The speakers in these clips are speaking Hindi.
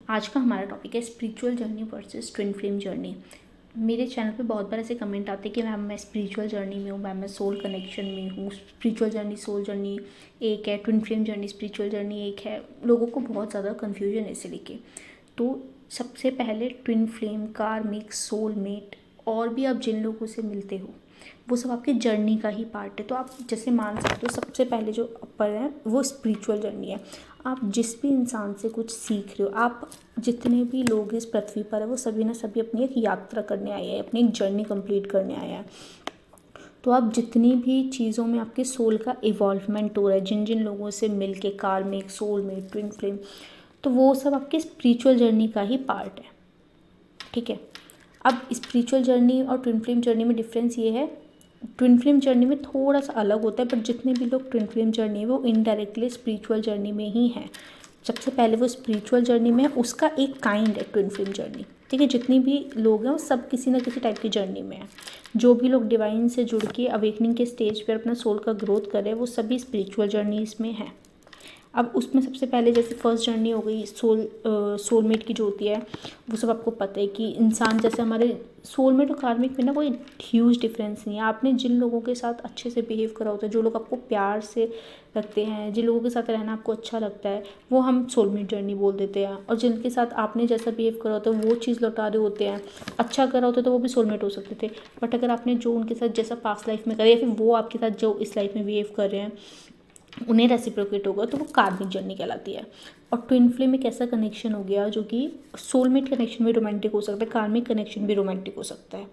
आज का हमारा टॉपिक है spiritual journey versus twin flame journey. मेरे चैनल पे बहुत बार ऐसे कमेंट आते हैं कि मैम मैं स्पिरिचुअल जर्नी में हूँ, मैम मैं सोल कनेक्शन में हूँ। स्पिरिचुअल जर्नी सोल जर्नी एक है, twin flame journey spiritual journey एक है। लोगों को बहुत ज़्यादा कन्फ्यूजन है इसे लेके। तो सबसे पहले ट्विन फ्लेम, कार्मिक, सोलमेट और भी आप जिन लोगों से मिलते हो वो सब आपकी जर्नी का ही पार्ट है। तो आप जैसे मान सकते हो सबसे पहले जो अपर है वो स्पिरिचुअल जर्नी है। आप जिस भी इंसान से कुछ सीख रहे हो, आप जितने भी लोग इस पृथ्वी पर है वो सभी ना सभी अपनी एक यात्रा करने आए हैं, अपनी एक जर्नी कंप्लीट करने आए हैं। तो आप जितनी भी चीज़ों में आपके सोल का इवॉल्वमेंट हो रहा है, जिन जिन लोगों से मिल के, कार्मिक, सोलमेट, ट्विन फ्लेम, तो वो सब आपकी स्पिरिचुअल जर्नी का ही पार्ट है। ठीक है। अब स्पिरिचुअल जर्नी और ट्विन फ्लेम जर्नी में डिफरेंस ये है, ट्विन फ्लेम जर्नी में थोड़ा सा अलग होता है, बट जितने भी लोग ट्विन फ्लेम जर्नी है वो इनडायरेक्टली स्पिरिचुअल जर्नी में ही हैं। सबसे पहले वो स्पिरिचुअल जर्नी में है, उसका एक काइंड है ट्विन फ्लेम जर्नी। ठीक है। जितनी भी लोग हैं वो सब किसी ना किसी टाइप की जर्नी में है। जो भी लोग डिवाइन से जुड़ के अवेकनिंग के स्टेज पर अपना सोल का ग्रोथ कर रहे हैं वो सभी स्पिरिचुअल जर्नीज में है। अब उसमें सबसे पहले जैसे फर्स्ट जर्नी हो गई सोलमेट की जो होती है, वो सब आपको पता है कि इंसान जैसे हमारे सोलमेट और कार्मिक में ना कोई ह्यूज डिफरेंस नहीं है। आपने जिन लोगों के साथ अच्छे से बिहेव करा होता है, जो लोग आपको प्यार से रखते हैं, जिन लोगों के साथ रहना आपको अच्छा लगता है, वो हम सोलमेट जर्नी बोल देते हैं। और जिनके साथ आपने जैसा बिहेव करा होता है वो चीज़ लौटा रहे होते हैं, अच्छा करा होता है, तो वो भी सोलमेट हो सकते थे। बट अगर आपने जो उनके साथ जैसा पास्ट लाइफ में करा या फिर वो आपके साथ जो इस लाइफ में बिहेव कर रहे हैं उन्हें रेसिप्रोकेट होगा, तो वो कार्मिक जर्नी कहलाती है। और ट्विन फ्लेम एक ऐसा कनेक्शन हो गया जो कि सोलमेट कनेक्शन भी रोमांटिक हो सकता है, कार्मिक कनेक्शन भी रोमांटिक हो सकता है।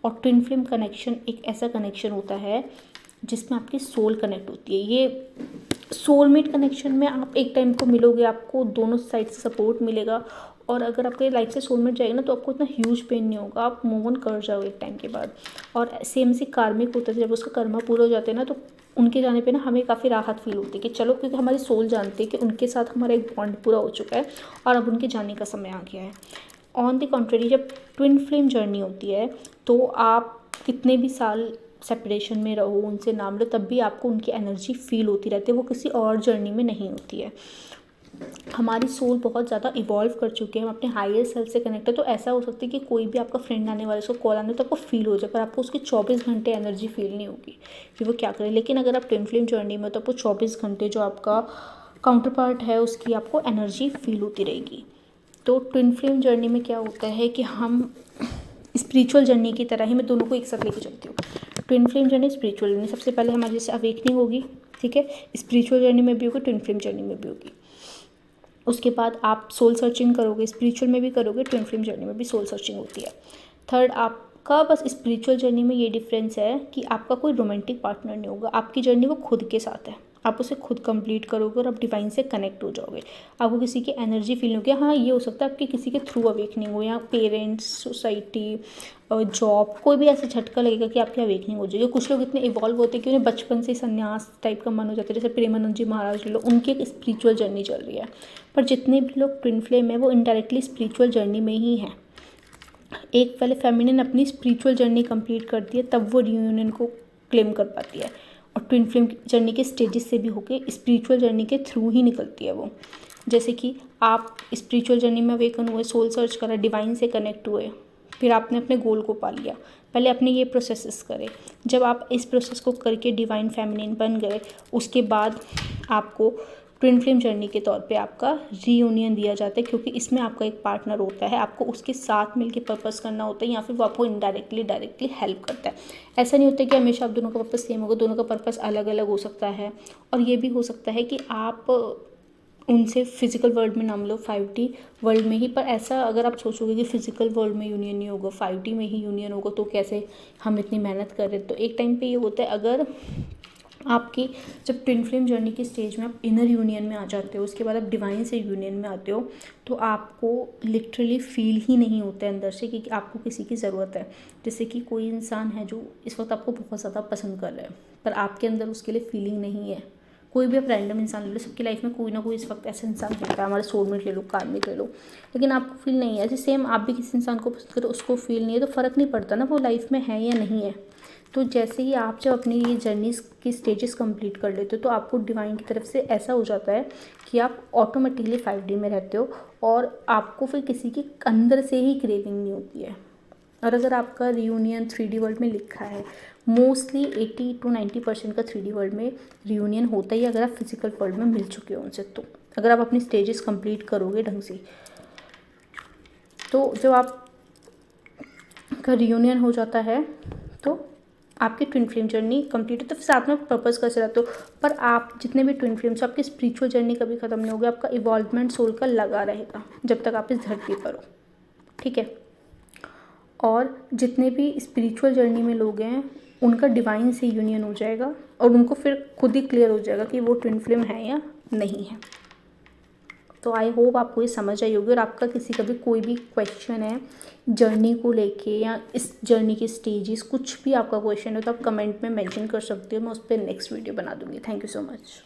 और ट्विन फ्लेम कनेक्शन एक ऐसा कनेक्शन होता है जिसमें आपकी सोल कनेक्ट होती है। ये सोलमेट कनेक्शन में आप एक टाइम को मिलोगे, आपको दोनों साइड से सपोर्ट मिलेगा, और अगर आपके लाइफ से सोलमेट जाएगा ना तो आपको इतना ह्यूज पेन नहीं होगा, आप मूव ऑन कर जाओगे एक टाइम के बाद। और सेम से कार्मिक होता है, जब उसका कर्मा पूरा हो जाता है ना तो उनके जाने पे ना हमें काफ़ी राहत फील होती है कि चलो, क्योंकि हमारी सोल जानती है कि उनके साथ हमारा एक बॉन्ड पूरा हो चुका है और अब उनके जाने का समय आ गया है। ऑन द कॉन्ट्रेरी, जब ट्विन फ्लेम जर्नी होती है तो आप कितने भी साल सेपरेशन में रहो, उनसे नाम लो, तब भी आपको उनकी एनर्जी फील होती रहती है, वो किसी और जर्नी में नहीं होती है। हमारी सोल बहुत ज़्यादा इवॉल्व कर चुकी है, हम अपने हायर सेल्फ से कनेक्ट है। तो ऐसा हो सकता है कि कोई भी आपका फ्रेंड आने वाला, उसको कॉल आने तो आपको फील हो जाए, पर आपको उसकी 24 घंटे एनर्जी फील नहीं होगी कि वो क्या करे। लेकिन अगर आप ट्विन फ्लेम जर्नी में तो आपको 24 घंटे जो आपका काउंटर पार्ट है उसकी आपको एनर्जी फील होती रहेगी। तो ट्विन फ्लेम जर्नी में क्या होता है कि हम स्पिरिचुअल जर्नी की तरह ही, मैं दोनों को एक साथ लेके चलती हूँ। Twin flame journey, spiritual journey, सबसे पहले हमारी जैसे अवेकनिंग होगी, ठीक है, स्पिरिचुअल जर्नी में भी होगी, ट्विन फ्लेम जर्नी में भी होगी। उसके बाद आप सोल सर्चिंग करोगे, स्पिरिचुअल में भी करोगे, ट्विन फ्लेम जर्नी में भी सोल सर्चिंग होती है। थर्ड, आपका बस स्पिरिचुअल जर्नी में ये डिफरेंस है कि आपका कोई रोमांटिक पार्टनर नहीं होगा, आपकी जर्नी वो खुद के साथ है, आप उसे खुद कंप्लीट करोगे और आप डिवाइन से कनेक्ट हो जाओगे। आपको किसी की एनर्जी फील होगी। हाँ, ये हो सकता है आपकी किसी के थ्रू अवेकनिंग हो, या पेरेंट्स, सोसाइटी, जॉब, कोई भी ऐसा झटका लगेगा कि आपकी अवेकनिंग हो जाएगी। कुछ लोग इतने इवॉल्व होते हैं कि उन्हें बचपन से संन्यास टाइप का मन हो जाता है, जैसे प्रेमानंद जी महाराज लोग, उनकी एक स्पिरिचुअल जर्नी चल रही है। पर जितने भी लोग ट्विन फ्लेम है वो इनडायरेक्टली स्पिरिचुअल जर्नी में ही हैं। एक पहले फेमिनिन अपनी स्पिरिचुअल जर्नी कंप्लीट करती है, तब वो रियूनियन को क्लेम कर पाती है। और ट्विन फ्लेम जर्नी के स्टेजेस से भी होके स्पिरिचुअल जर्नी के थ्रू ही निकलती है वो। जैसे कि आप स्पिरिचुअल जर्नी में अवेकन हुए, सोल सर्च करा, डिवाइन से कनेक्ट हुए, फिर आपने अपने गोल को पा लिया। पहले अपने ये प्रोसेसेस करें। जब आप इस प्रोसेस को करके डिवाइन फेमिनिन बन गए, उसके बाद आपको ट्विन फ्लेम जर्नी के तौर पे आपका रीयूनियन दिया जाता है, क्योंकि इसमें आपका एक पार्टनर होता है, आपको उसके साथ मिलकर पर्पस करना होता है, या फिर वो आपको इनडायरेक्टली डायरेक्टली हेल्प करता है। ऐसा नहीं होता कि हमेशा आप दोनों का पर्पस सेम होगा, दोनों का पर्पस अलग अलग हो सकता है। और ये भी हो सकता है कि आप उनसे फिजिकल वर्ल्ड में नाम लो, 5D वर्ल्ड में ही। पर ऐसा अगर आप सोचोगे कि फिजिकल वर्ल्ड में यूनियन नहीं होगा, 5D में ही यूनियन होगा, तो कैसे हम इतनी मेहनत कर रहे हैं। तो एक टाइम पे ये होता है, अगर आपकी जब ट्विन फ्लेम जर्नी के स्टेज में आप इनर यूनियन में आ जाते हो, उसके बाद आप डिवाइन से यूनियन में आते हो, तो आपको लिटरली फील ही नहीं होता है अंदर से कि आपको किसी की ज़रूरत है। जैसे कि कोई इंसान है जो इस वक्त आपको बहुत ज़्यादा पसंद कर रहा है, पर आपके अंदर उसके लिए फीलिंग नहीं है। कोई भी आप रैंडम इंसान ले लो, सबकी लाइफ में कोई ना कोई इस वक्त ऐसा इंसान होता है, हमारे सोलमेट ले लो, कार्मिक ले लो, लेकिन आपको फील नहीं है। ऐसे सेम आप भी किसी इंसान को पसंद करो, उसको फील नहीं है, तो फ़र्क नहीं पड़ता ना वो लाइफ में है या नहीं है। तो जैसे ही आप जब अपनी ये जर्नी की स्टेजेस कंप्लीट कर लेते हो तो आपको डिवाइन की तरफ से ऐसा हो जाता है कि आप ऑटोमेटिकली 5D में रहते हो और आपको फिर किसी के अंदर से ही क्रेविंग नहीं होती है। और अगर आपका रियूनियन 3D वर्ल्ड में लिखा है, मोस्टली 80 to 90% का 3D वर्ल्ड में रियूनियन होता ही अगर आप फिजिकल वर्ल्ड में मिल चुके हो उनसे। तो अगर आप अपनी स्टेजेस कंप्लीट करोगे ढंग से, तो जब आप का रियूनियन हो जाता है तो आपकी ट्विन फ्लेम जर्नी कंप्लीट है। तो फिर साथ में पर्पस का चलाते हो, पर आप जितने भी ट्विन फ्लेम्स, आपकी स्पिरिचुअल जर्नी कभी ख़त्म नहीं होगी। आपका इवॉल्वमेंट सोल का लगा रहेगा जब तक आप इस धरती पर हो, ठीक है। और जितने भी स्पिरिचुअल जर्नी में लोग हैं उनका डिवाइन से यूनियन हो जाएगा और उनको फिर खुद ही क्लियर हो जाएगा कि वो ट्विन फ्लेम है या नहीं है। तो आई होप आपको ये समझ आई होगी। और आपका किसी का भी कोई भी क्वेश्चन है जर्नी को लेके या इस जर्नी के स्टेजेस, कुछ भी आपका क्वेश्चन है तो आप कमेंट में मेंशन कर सकते हो, मैं उस पर नेक्स्ट वीडियो बना दूँगी। Thank you so much.